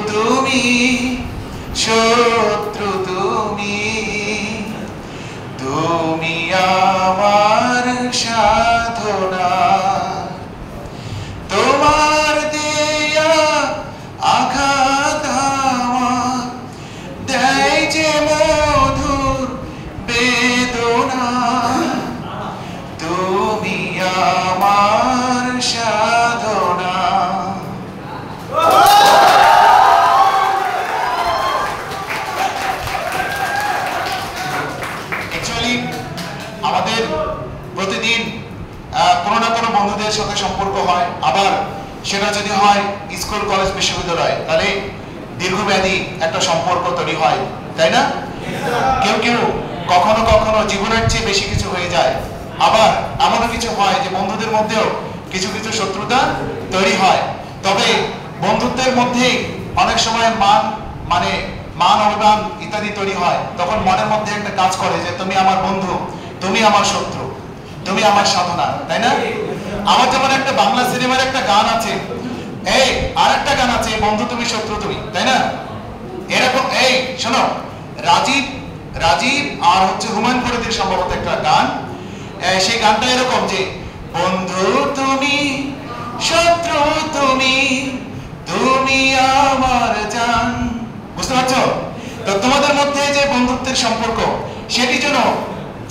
তুমি শত্রু তুমি তুমি আমার সাধনা তোমার দেয়া আঘাত আমার দেয় যে মধুর বেদনা তুমি আমার সাধনা। অ্যাকচুয়ালি আমাদের প্রতিদিন কোনো না কোনো বন্ধুদের সাথে সম্পর্ক হয়, আবার সেটা যদি হয় স্কুল কলেজ বিশ্ববিদ্যালয়, তাহলে দীর্ঘমেয়াদী একটা সম্পর্ক তৈরি হয়, তাই না? কেউ কেউ কখনো কখনো জীবনের চেয়ে বেশি কিছু হয়ে যায়, আবার এমনও কিছু হয় যে বন্ধুদের মধ্যেও কিছু কিছু শত্রুতা তৈরি হয়। তবে বন্ধুত্বের মধ্যেই অনেক সময় মান অভিমান ইত্যাদি তৈরি হয়। তখন মনের মধ্যে একটা কাজ করে যে তুমি আমার বন্ধু, তুমি আমার শত্রু, তুমি আমার সাধনা, তাই না? আমার যেমন একটা বাংলা সিনেমার একটা গান আছে, এই আর একটা গান আছে বন্ধু তুমি শত্রু তুমি, তাই না? এরকম এই শোনো, রাজীব আর হচ্ছে হুমায়ুন ফরিদের সম্ভবত একটা গান, সেই গানটা এরকম যে বন্ধু তুমি শত্রু তুমি তুমি আমার জান। বুঝতে পারছো? তো তোমাদের মধ্যে যে বন্ধুত্বের সম্পর্ক সেটি যেন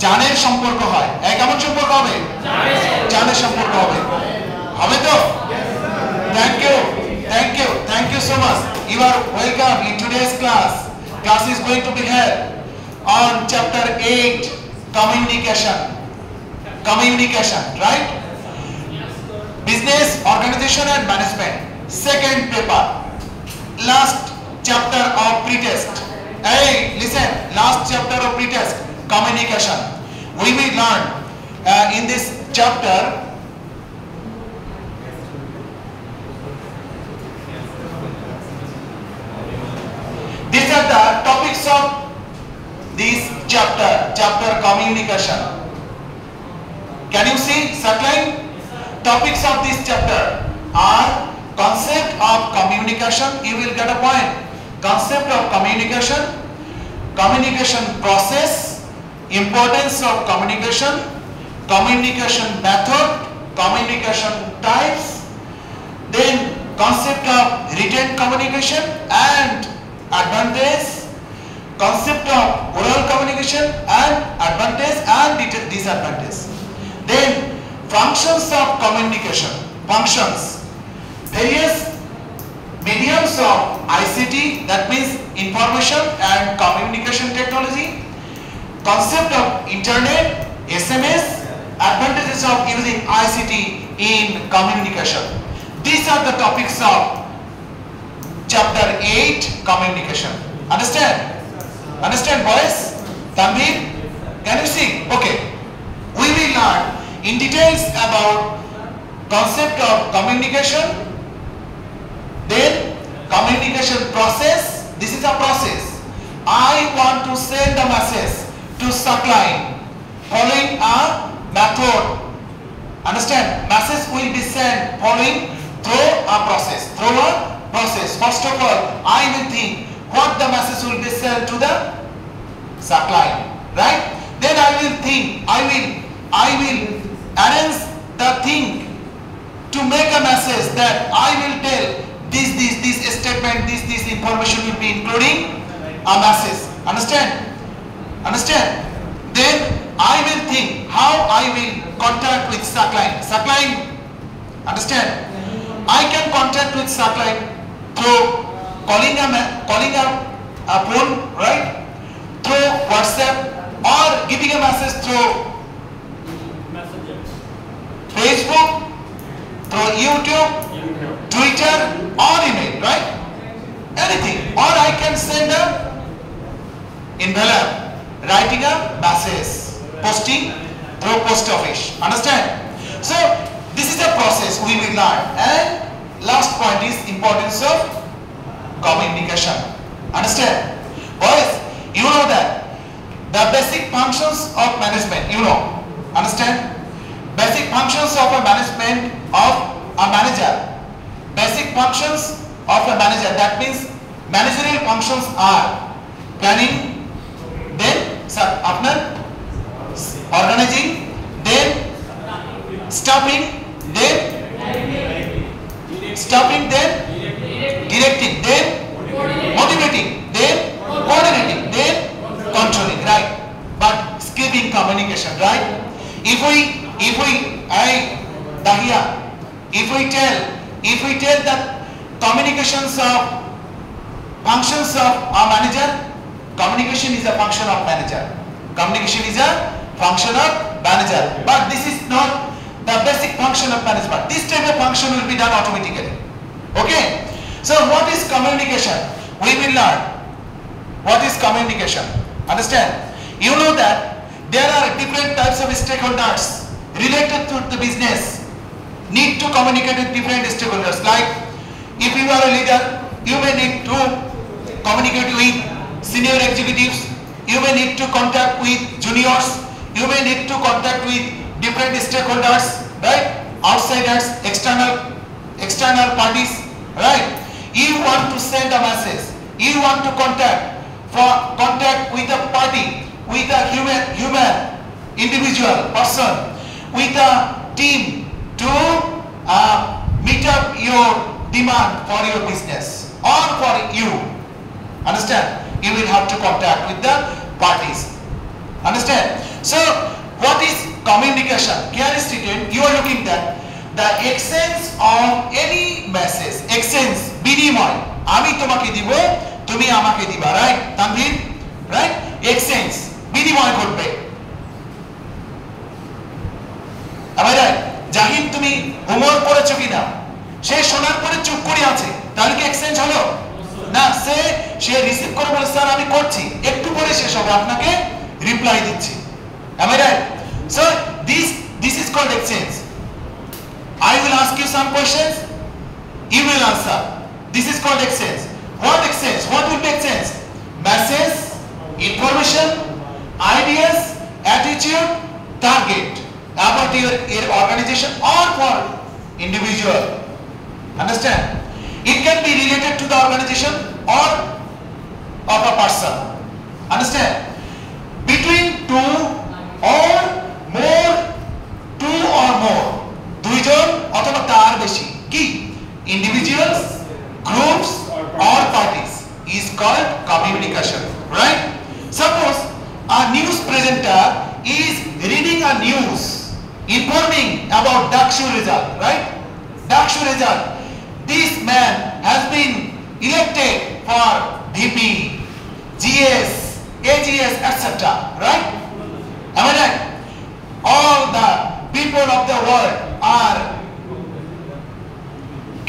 জানের সম্পর্ক হয়। কেমন সম্পর্ক হবে? জানের সম্পর্ক হবে, হবে তো? Thank you so much. You are welcome in today's class. Class is going to be held on chapter 8, communication, right? Business, organization and management, second paper, last chapter of pretest. Hey, listen, last chapter of pretest, communication. We will learn in this chapter these are the topics of this chapter communication. Can you see circling? Topics of this chapter are concept of communication. You will get a point. Concept of communication, communication process, importance of communication, communication method, communication types, then concept of written communication and advantage, concept of oral communication and advantage and disadvantage. Then functions of communication, functions, various mediums of ICT, that means information and communication technology, concept of internet, SMS, advantages of using ICT in communication. These are the topics of chapter 8, communication. Understand boys? Tanvir, can you see? Okay. We will learn in details about concept of communication, then communication process. This is a process. I want to send a message to subline following a method. Understand? Message will be sent following through a process. First of all, I will think what the message will be sent to the subline, right? Then I will think, I will arrange the thing to make a message that I will tell this statement, this information will be including a message. Understand? Then I will think how I will contact with subline. Understand? I can contact with subline through calling a phone, right? Through WhatsApp or giving a message through Facebook, through YouTube, Twitter or email, right? Anything. Or I can send a envelope, writing a message, posting through post office. Understand? So this is a process we will learn. And last point is importance of communication. Understand? Boys, you know that the basic functions of management, you know. Understand? Basic functions of a management of a manager. Basic functions of a manager, that means Managerial functions are planning, then আপনার organizing, then staffing, then directing, then motivating, then coordinating, then controlling, right? But skipping communication, right? If we tell that communications of functions of a manager, communication is a function of manager. Communication is a function of manager. But this is not the basic function of management. This type of function will be done automatically. Okay? So what is communication? We will learn what is communication. Understand? You know that there are different types of stakeholders related to the business. Need to communicate with different stakeholders. Like if you are a leader, you may need to communicate with senior executives. You may need to contact with juniors. You may need to contact with different stakeholders, right? Outsiders, external parties, right? You want to send a message. You want to contact with a party, with a human individual person, with a team to meet up your demand for your business or for you. Understand? You will have to contact with the parties. Understand? So what is communication? Here is stated, you are looking at the exchange of any message. Exchange, binimoy. আমি তোমাকে দিব, তুমি আমাকে দিবা, right? Tanvir, right? Exchange, বিনিময় ঘটবে। আমি right? Zahid তুমি হোমওয়ার্ক করেছো কিনা? সে শোনার পরে চুপ করে আছে। তাহলে কি এক্সচেঞ্জ হলো? না, সে রিসিভ করে বলে স্যার আমি করছি, একটু পরে শেষ হবে, আপনাকে রিপ্লাই দিচ্ছি। Am I right? So this is called exchange. I will ask you some questions, you will answer. This is called exchange. What exchange? What will be exchange? Message, information, ideas, attitude, target about your organization or for individual. Understand? It can be related to the organization or of a person. Understand? Between two or more, দুইজন অথবা তার বেশি, কি? Individuals, groups or parties is called communication, right? Suppose a news presenter is reading a news informing about Dakshu result, right? Dakshu result. This man has been elected for VP, GS, AGS, etc. Right? Am I right? All the people of the world are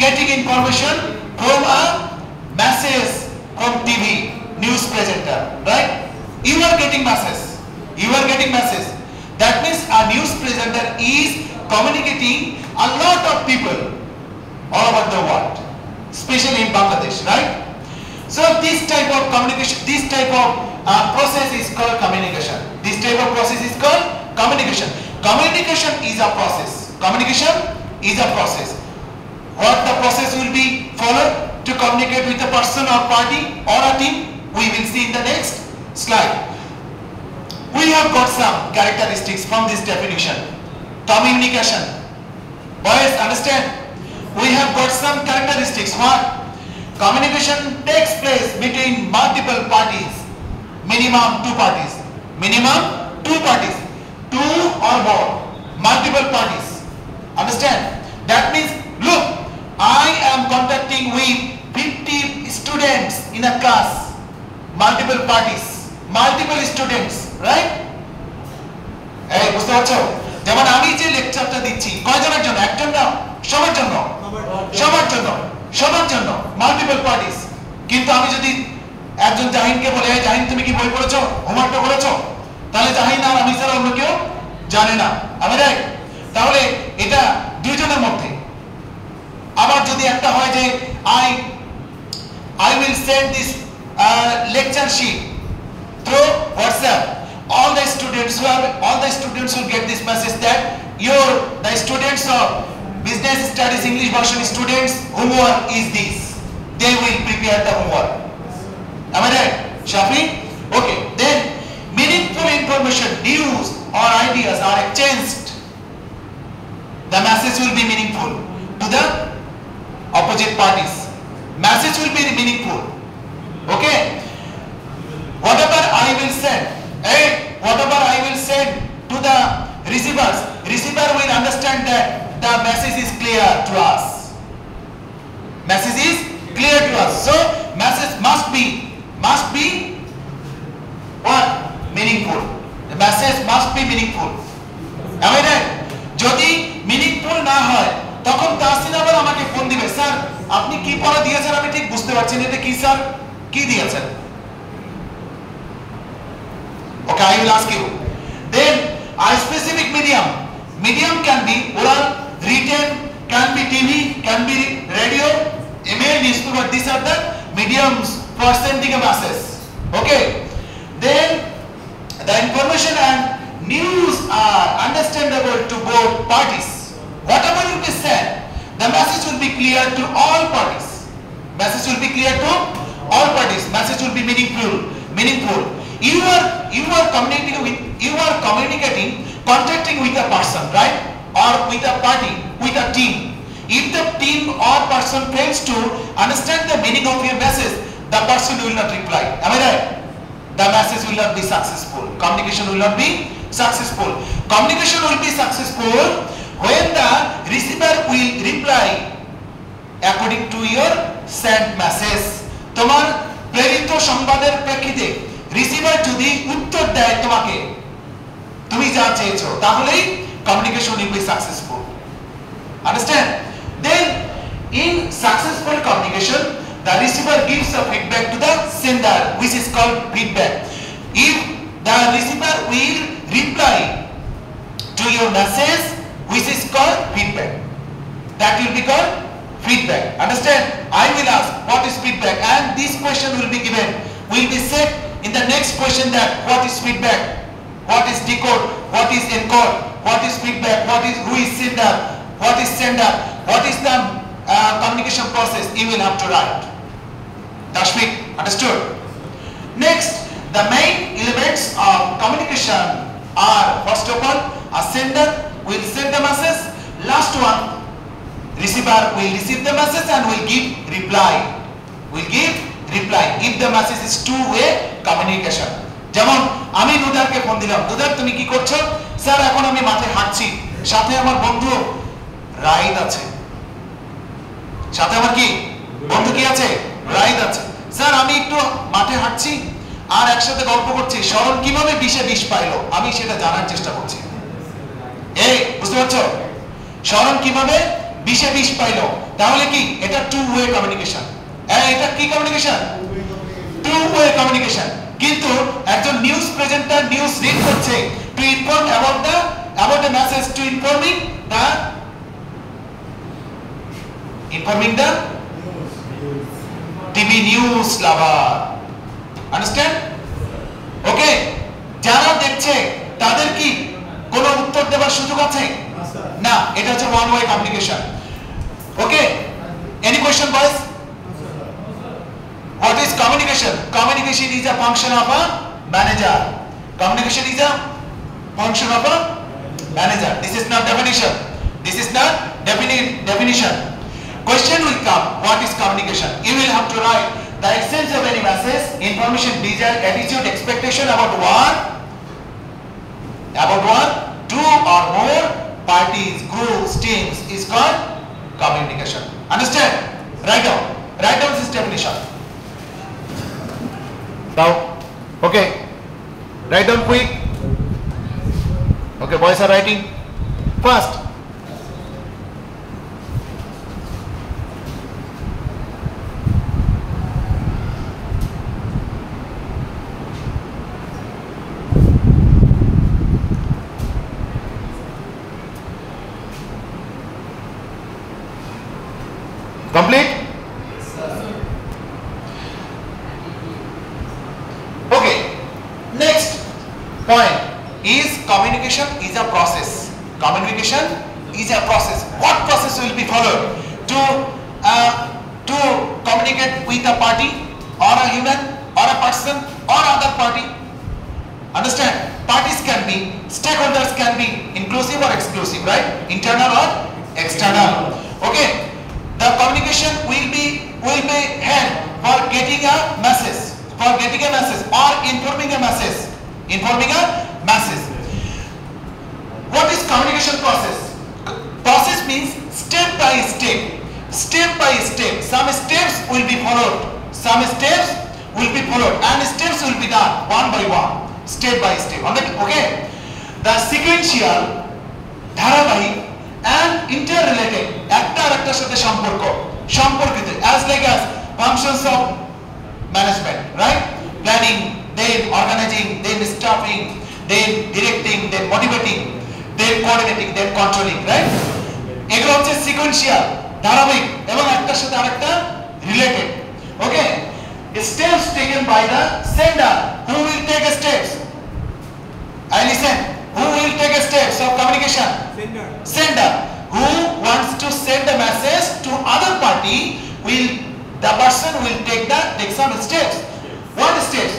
getting information from a message from TV news presenter, right? You are getting message. That means a news presenter is communicating a lot of people all over the world, especially in Bangladesh, right? So this type of communication, this type of process is called communication. This type of process is called communication. Communication is a process. Communication is a process. What the process will be followed to communicate with a person or party or a team, we will see in the next slide. We have got some characteristics from this definition. Communication. Boys, understand? We have got some characteristics. What? Communication takes place between multiple parties. Minimum two parties. Minimum two parties. Two or more. Multiple parties. Understand? That means, look, I am contacting with 50 students in a class. Multiple parties. Multiple students. Right? এই বুঝতে পারছো? যেমন আমি যে লেকচারটা দিচ্ছি কয়জনের জন্য? একজন না, সবার জন্য। সবার জন্য মাল্টিপল পার্টিস। কিন্তু আমি যদি একজন জাহিনকে বলে, এই জাহিন তুমি কি বই পড়েছো, হোমওয়ার্কটা করেছো, তাহলে জাহিন আর আমি ছাড়া অন্য কেউ জানে না। আমি রাইট? তাহলে এটা দুইজনের মধ্যে। আবার যদি একটা হয় যে I will send this lecture sheet through WhatsApp. All the students will get this message that the students of Business Studies English version students homework is this. They will prepare the homework. message will be meaningful. Okay? Whatever I will send, whatever I will send to the receivers, receiver will understand that the message is clear to us. Message is clear to us. So message must be what? Meaningful. The message must be meaningful. Am I right? যদি meaningful না হয় তখন তাসিন আবার আমাকে phone দিবে, sir আপনি কি পড়া দিয়েছেন আমি ঠিক বুঝতে পারছি না, এটা কি স্যার কি দিয়েছেন? Okay, I will ask you. Then a specific medium can be oral, written, can be TV, can be radio, email, newspaper. These are the mediums for sending a message. Okay. Then the information and news are understandable to both parties. Whatever will be said, the message will be clear to all parties. Message will be clear to all parties. Message will be meaningful. You are communicating, contacting with a person, right? Or with a party, with a team. If the team or person fails to understand the meaning of your message, the person will not reply. Am I right? The message will not be successful. Communication will not be successful. Communication will be successful when the receiver will reply according to your sent message. তোমার প্রেরিত সংবাদের প্রেক্ষিতে receiver যদি উত্তর দেয় তোমাকে, তুমি যা চেয়েছো, তাহলেই communication will be successful. Understand? Then in successful communication, the receiver gives a feedback to the sender, which is called feedback. If the receiver will reply to your message, which is called feedback, that will be called feedback. Understand? I will ask what is feedback, and this question will be given, will be said in the next question that what is feedback, what is decode, what is encode, what is feedback, who is sender, what is sender, what is the communication process. You will have to write. Tashmik, understood? Next, the main elements of communication are, first of all, a sender will send the message, last one, receiver will receive the message and will give reply. If the message is two-way communication. যেমন আমি নুদারকে phone দিলাম, নুদার তুমি কি করছো? Sir এখন আমি মাঠে হাঁটছি, সাথে আমার বন্ধু রাইদ আছে। সাথে আমার কি বন্ধু কি আছে? রাইদ আছে। স্যার আমি একটু মাঠে হাঁটছি আর একসাথে গল্প করছি, শরণ কিভাবে 20-20 পাইলো আমি সেটা জানার চেষ্টা করছি। এই বুঝতে পারছো? শরণ কিভাবে 20-20 পাইলো, তাহলে কি এটা টু-ওয়ে কমিউনিকেশন। এটা কি কমিউনিকেশন? Two-way communication. কিন্তু একজন নিউজ প্রেজেন্টার নিউজ রিড করছে to inform about a message to informing the TV news lover. Understand? Okay? যারা দেখছে তাদের কি কোনো উত্তর দেওয়ার সুযোগ আছে? না, এটা হচ্ছে one way communication. Okay? Any question, boys? What is communication? Communication is a function of a manager. Communication is a function of a manager. This is not definition. Definition. Question will come. What is communication? You will have to write the exchange of any message, information, desire, attitude, expectation about one, two or more parties, groups, teams is called communication. Understand? Write down this definition. Now, okay, write down quick. Okay, boys are writing fast. Complete? Okay, next point is communication is a process. Communication is a process. What process will be followed to communicate with a party or a human or a person or other party? Understand? Parties can be, stakeholders can be inclusive or exclusive, right? Internal or external. Okay, the communication will be will be held for getting a message, or informing a message, What is communication process? Process means step by step. Some steps will be followed, and steps will be done one by one, step by step. Okay? The sequential, ধারাবাহিক and interrelated, একটা আরেকটার সাথে সম্পর্কিত, as like as functions of management, right? Planning, then organizing, then staffing, then directing, then motivating, then coordinating, then controlling, right? এগুলো হচ্ছে sequential, ধারাবাহিক এবং একটার সাথে আরেকটা related. Okay? Steps taken by the sender. Who will take steps? I listen. Who will take steps of communication? Sender. Who wants to send a message to other party, the person will take some steps. What steps?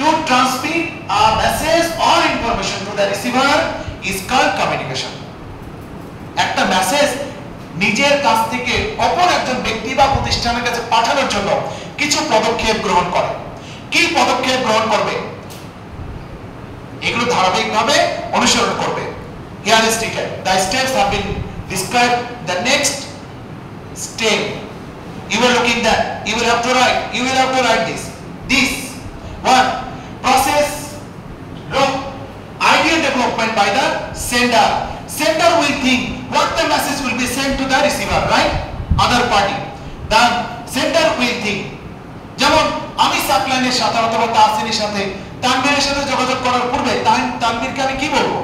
To transmit a message or information to the receiver is called communication. একটা message নিজের কাছ থেকে অপর একজন ব্যক্তি বা প্রতিষ্ঠানের কাছে পাঠানোর জন্য কিছু পদক্ষেপ গ্রহণ করে। কি পদক্ষেপ গ্রহণ করবে? এগুলো ধারাবাহিকভাবে অনুসরণ করবে। Here is stated. The steps have been described. The next step, you are looking that you will have to write this. This one, process, look, idea development by the sender. Sender will think what the message will be sent to the receiver, right? Other party. The sender will think. যেমন আমি সাপ্লাইনের সাথে অথবা তাহসিনের সাথে তানভীরের সাথে যোগাযোগ করার পূর্বে তানভীরকে আমি কি বলবো?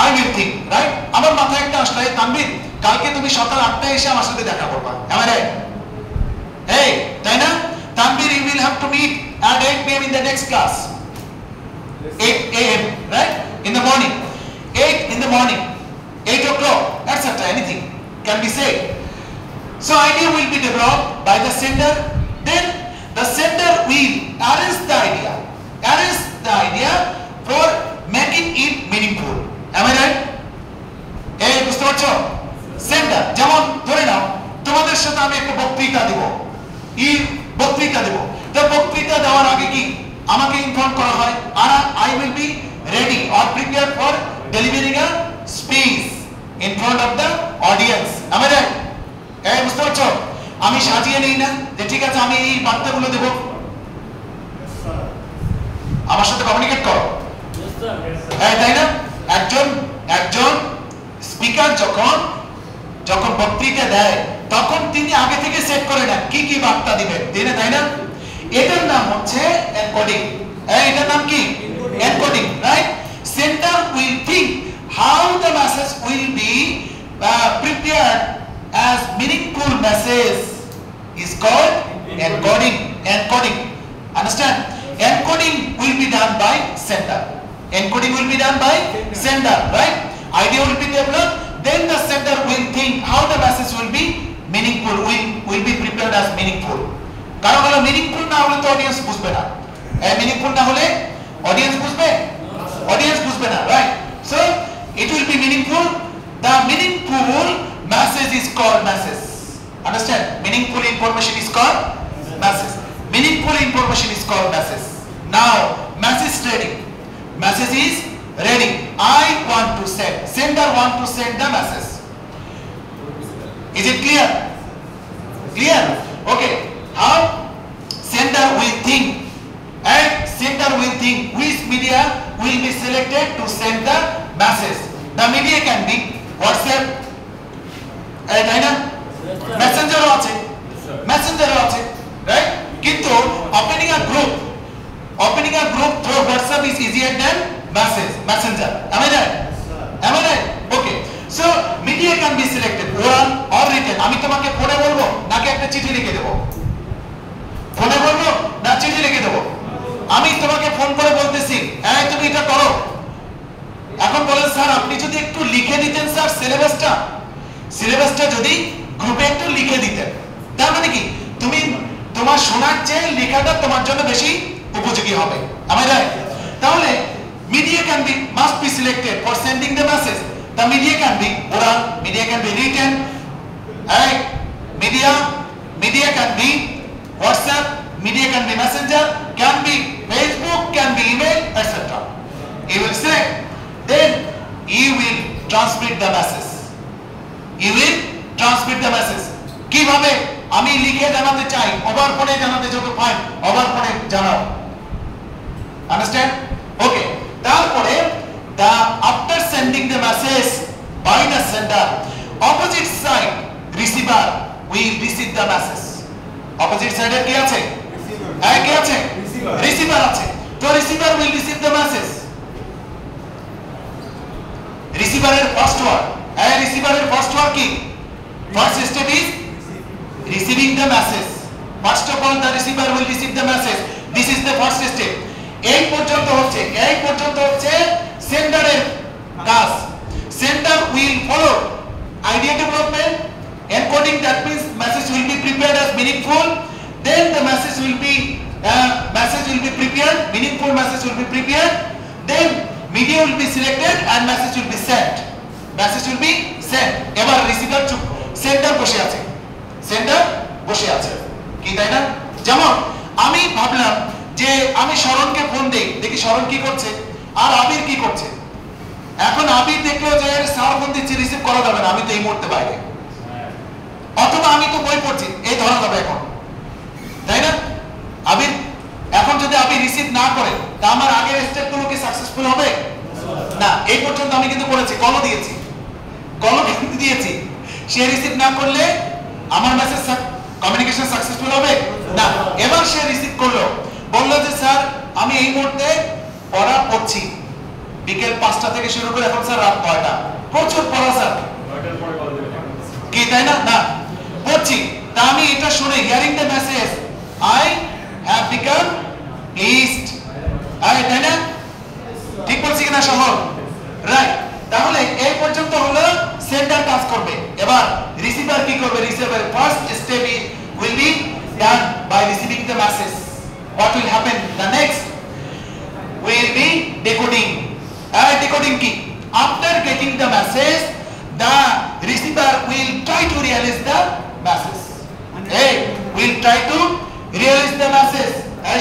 I will think, right? আমার মাথায় একটা আসলে, তানভীর কালকে তুমি সকাল 8টায় এসে আমার সাথে দেখা করবা, am I right? Hey, তাই না? Tanvir, you will have to meet at 8 p.m. in the next class. 8 a.m. right? In the morning. 8 in the morning. 8 o'clock, etc. Anything can be said. So idea will be developed by the sender. Then the sender will arrange the idea for making it meaningful. Am I right? এই বুঝতে পারছো? Centre, যেমন ধরে নাও তোমাদের সাথে আমি একটা বক্তৃতা দেব। তো বক্তৃতা দেওয়ার আগে কি আমাকে ইনফর্ম করা হয়, আর I will be ready or prepared for delivering a speech in front of the audience. Am I right? এই বুঝতে পারছো? আমি সাজিয়ে নেই না যে ঠিক আছে আমি এই বার্তাগুলো দেব। আমার সাথে কমিউনিকেট করো। হ্যাঁ, তাই না? একজন স্পিকার যখন বক্তৃতা দেয় তখন তিনি আগে থেকে সেট করে নেন কি কি বার্তা দিবেন, তাই না? এটার নাম হচ্ছে এনকোডিং। এটার নাম কি? Encoding, right? Sender will think how the message will be prepared as meaningful message is called encoding. Understand? Encoding will be done by sender. Right? Idea will be developed. Then the sender will think how the message will be meaningful, will be prepared as meaningful. কারণ হলো meaningful না হলে তো audience বুঝবে না। meaningful না হলে audience বুঝবে না, right? So it will be meaningful. The meaningful message is called message. Understand? Meaningful information is called message. Now message ready. Message is ready. Sender want to send the message. Is it clear? Okay. How? Sender will think which media will be selected to send the message. The media can be WhatsApp, Messenger আছে, right? কিন্তু opening a group through WhatsApp is easier than Messenger. Am I right? Okay. So media can be selected, oral or written. আমি তোমাকে ফোনে বলবো নাকি একটা চিঠি লিখে দেব? ফোনে বলবো না চিঠি লিখে দেব? আমি তোমাকে ফোন করে বলতেছি, এই তুমি এটা করো। এখন বলেন স্যার আপনি যদি একটু লিখে দিতেন স্যার সিলেবাসটা যদি গ্রুপে একটু লিখে দিতেন, তার মানে কি তুমি তোমার শোনার চেয়ে লেখাটা তোমার জন্য বেশি উপযোগী হবে। Am I right? তাহলে media must be selected for sending the message. The media can be oral, media can be written, right? media can be WhatsApp, media can be Messenger, can be Facebook, can be email, etc. You will say, then you will transmit the message. You will transmit the message. কিভাবে? আমি লিখে জানাতে চাই, over ফোনে জানাতে যত fine, over ফোনে জানাও। Understand? Okay. তারপরে after sending the message by the sender, opposite side receiver will receive the message. Opposite side এর কি আছে? কি আছে? Receiver আছে। তো receiver will receive the message. Receiver এর first word, receiver এর first word কি? First step is receiving the message. First of all, the receiver will receive the message. This is the first step. এই পর্যন্ত হচ্ছে সেন্ডারের কাজ। Sender will follow idea development, encoding, that means message will be prepared as meaningful. Then the message will be prepared, meaningful message will be prepared. Then media will be selected and message will be sent. Message will be sent. এবার receiver sender বসে আছে কি, তাই না? যেমন আমি ভাবলাম যে আমি শরণকে ফোন দেই, দেখি শরণ কি করছে আর আবির কি করছে। এখন আবির দেখলো যে স্যার ফোন দিচ্ছে, রিসিভ করা যাবে না, আমি তো এই মুহূর্তে বাইরে, অথবা আমি তো বই পড়ছি, এই ধরা যাবে এখন, তাই না? আবির এখন যদি আবির রিসিভ না করে, তা আমার আগের স্টেপগুলো কি সাকসেসফুল হবে না? এই পর্যন্ত আমি কিন্তু করেছি, কলও দিয়েছি, সে রিসিভ না করলে আমার মেসেজ কমিউনিকেশন সাকসেসফুল হবে না। এবার সে রিসিভ করলো, বললো যে স্যার আমি এই মুহূর্তে পড়া পড়ছি, বিকেল 5টা থেকে শুরু করে এখন স্যার রাত 9টা, প্রচুর পড়া স্যার, কি তাই না? না পড়ছি। তা আমি এটা শুনে, hearing the message, I have become pleased, তাই না? ঠিক বলছি কিনা সহল? রাইট। তাহলে এই পর্যন্ত হলো সেন্ডার কাজ করবে। এবার রিসিভার কি করবে? Receiver first step will be done by receiving the message. What will happen? The next will be decoding. Decoding কি? After getting the message, the receiver will try to realize the message. Will try to realize the message.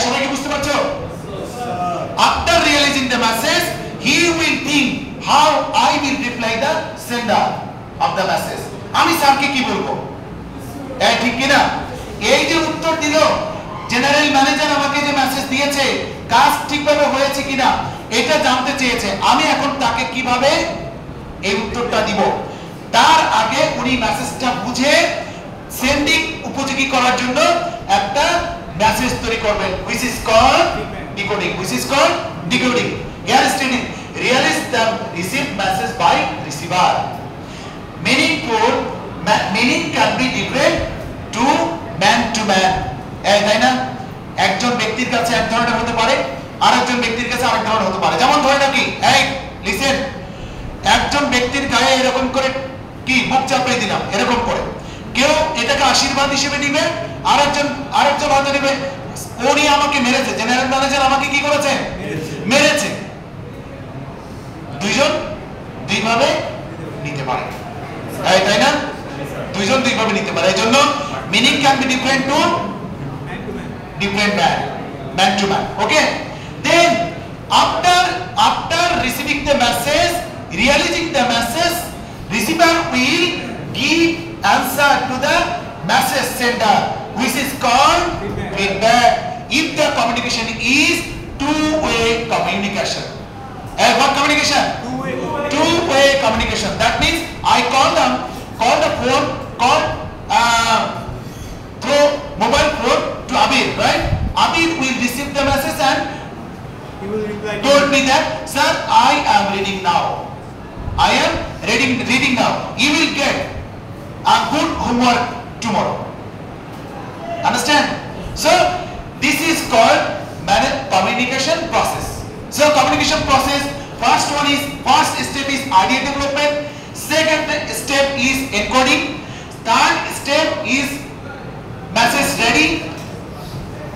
সবাই কি বুঝতে পারছো? After realizing the message, he will think how I will reply the sender of the message. আমি স্যারকে কি বলবো? ঠিক কি না? এই যে উত্তর দিল জেনারেল ম্যানেজার, আমাকে যে মেসেজ দিয়েছে কাজ ঠিকভাবে হয়েছে কিনা এটা জানতে চেয়েছে, আমি এখন তাকে কিভাবে এই উত্তরটা দিব? তার আগে উনি মেসেজটা বুঝে সেন্ডিং উপযোগী করার জন্য একটা মেসেজ তৈরি করবেন, which is called decoding. Here stating realize the received message by receiver. Meaning can be different to man to man. তাই না? একজন ব্যক্তির কাছে এক ধরনের হতে পারে, আরেকজন ব্যক্তির কাছে আরেক ধরনের হতে পারে। যেমন ধরে নাকি, লিসেন, একজন ব্যক্তির গায়ে এরকম করে কি বুক চাপিয়ে দিলাম, এরকম করে, কেউ এটাকে আশীর্বাদ হিসেবে নিবে, আরেকজন হয়তো নিবে উনি আমাকে মেরেছে, জেনারেল ম্যানেজার আমাকে কি করেছে? মেরেছে। দুইজন দুইভাবে নিতে পারে, তাই না? দুইজন দুইভাবে নিতে পারে। এজন্য meaning can be different to different man to man. Okay, then after receiving the message, realizing the message, receiver will give answer to the message sender, which is called feedback. If the communication is two-way communication. What communication? Two-way communication. That means I call the phone, through mobile phone to Abir, right? Abir will receive the message and he will reply, told me that, sir, I am reading now. I am reading now. You will get a good homework tomorrow. Understand? So this is called communication process. So communication process, first step is idea development, second step is encoding, third step is message ready,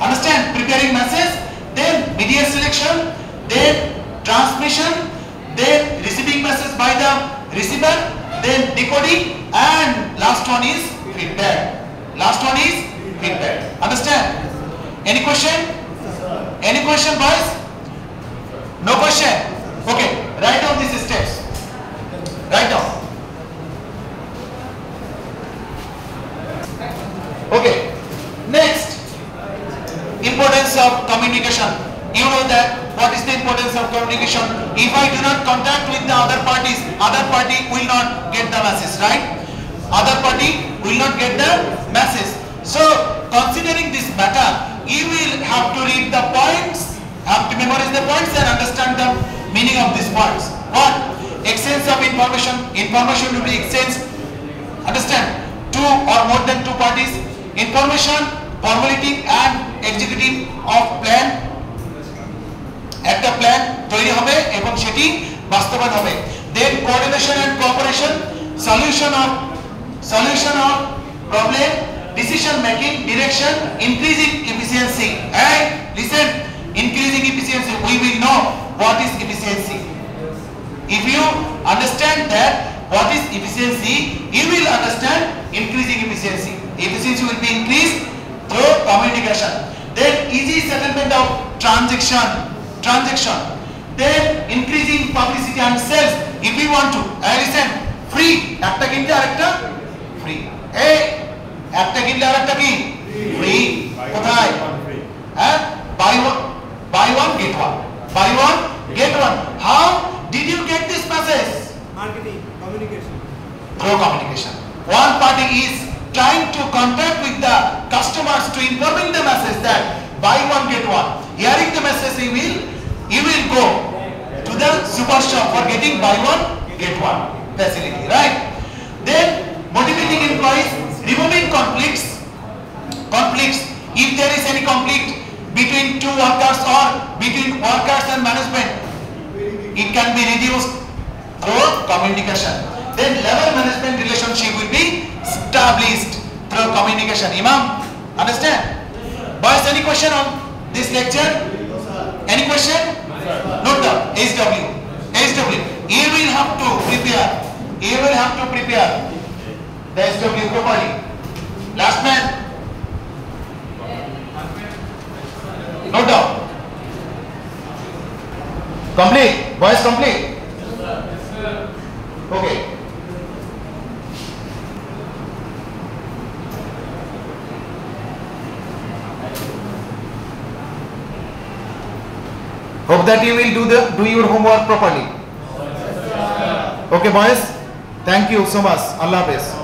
understand, preparing message, then media selection, then transmission, then receiving message by the receiver, then decoding, and last one is feedback. feedback. Understand? Any question? Any question, boys? No question? Okay, write down these steps. Write down. Okay, next, importance of communication. You know that what is the importance of communication? If I do not contact with the other parties, other party will not get the message, right? Other party will not get the message. So, considering this matter, you will have to read the points, have to memorize the points and understand the meaning of these points. What? Exchange of information. Information will be exchanged. Understand? Two or more than two parties. Information, formulating and executing of plan. একটা plan তৈরি হবে এবং সেটি বাস্তবায়ন হবে। Then coordination and cooperation, solution of problem, decision making, direction, increasing efficiency. And listen, increasing efficiency, we will know what is efficiency. If you understand that what is efficiency, you will understand increasing efficiency. Efficiency will be increased through communication. Then easy settlement of transaction. Then increasing publicity and sales. If we want to, listen, free. একটা কিনতে আরেকটা free. একটা কিনলে আরেকটা কি? Free. কোথায়? হ্যাঁ? Buy one get one. Buy one get one. How did you get this message? Marketing, communication. Through communication. One party is trying to contact with the customers to informing the message that buy one get one. Hearing the message, you will go to the super shop for getting buy one get one facility, right? Then motivating employees, removing conflicts. If there is any conflict between two workers or between workers and management, it can be reduced through communication. Then level management relationship will be established through communication. Imam, understand? Boys, any question on this lecture? Any question? Note down. HW. You will have to prepare. The HW properly. Last man. Note down. Complete. Boys, complete. Okay. Hope that you will do your homework properly. Okay, boys. Thank you so much. Allah Hafiz.